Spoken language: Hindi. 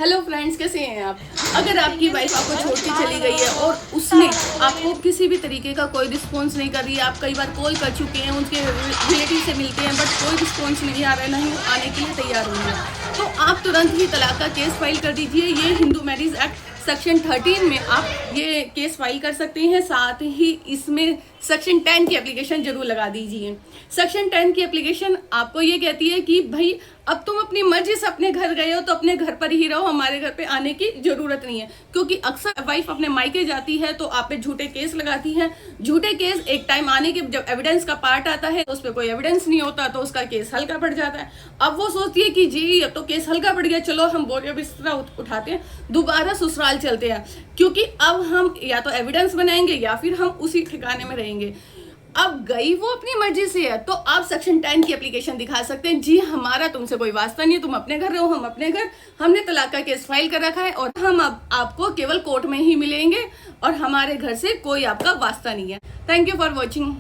हेलो फ्रेंड्स, कैसे हैं आप। अगर आपकी वाइफ आपको छोड़ के चली गई है और उसने आपको किसी भी तरीके का कोई रिस्पॉन्स नहीं कर रही है, आप कई बार कॉल कर चुके हैं, उनके रिलेटिव से मिलते हैं बट कोई रिस्पॉन्स नहीं आ रहा है, नहीं आने के लिए तैयार हुई है, तो आप तुरंत ही तलाक का केस फाइल कर दीजिए। ये हिंदू मैरिज एक्ट सेक्शन 13 में आप ये केस फाइल कर सकते हैं। साथ ही इसमें सेक्शन 10 की एप्लीकेशन जरूर लगा दीजिए। सेक्शन 10 की एप्लीकेशन आपको ये कहती है कि भाई अब तुम अपनी मर्जी से अपने घर गए हो तो अपने घर पर ही रहो, हमारे घर पे आने की जरूरत नहीं है। क्योंकि अक्सर वाइफ अपने मायके जाती है तो आप पे झूठे केस लगाती है। झूठे केस एक टाइम आने के जब एविडेंस का पार्ट आता है तो उस पर कोई एविडेंस नहीं होता तो उसका केस हल्का पड़ जाता है। अब वो सोचती है कि जी अब तो केस हल्का पड़ गया, चलो हम बोरिया बिस्तरा उठाते हैं, दोबारा ससुराल चलते हैं, क्योंकि अब हम या तो एविडेंस बनाएंगे या फिर हम उसी ठिकाने में रहेंगे। अब गई वो अपनी मर्जी से है तो आप सेक्शन 10 की एप्लीकेशन दिखा सकते हैं, जी हमारा तुमसे कोई वास्ता नहीं है, तुम अपने घर रहो, हम अपने घर, हमने तलाक का केस फाइल कर रखा है और हम अब आपको केवल कोर्ट में ही मिलेंगे और हमारे घर से कोई आपका वास्ता नहीं है। Thank you for watching.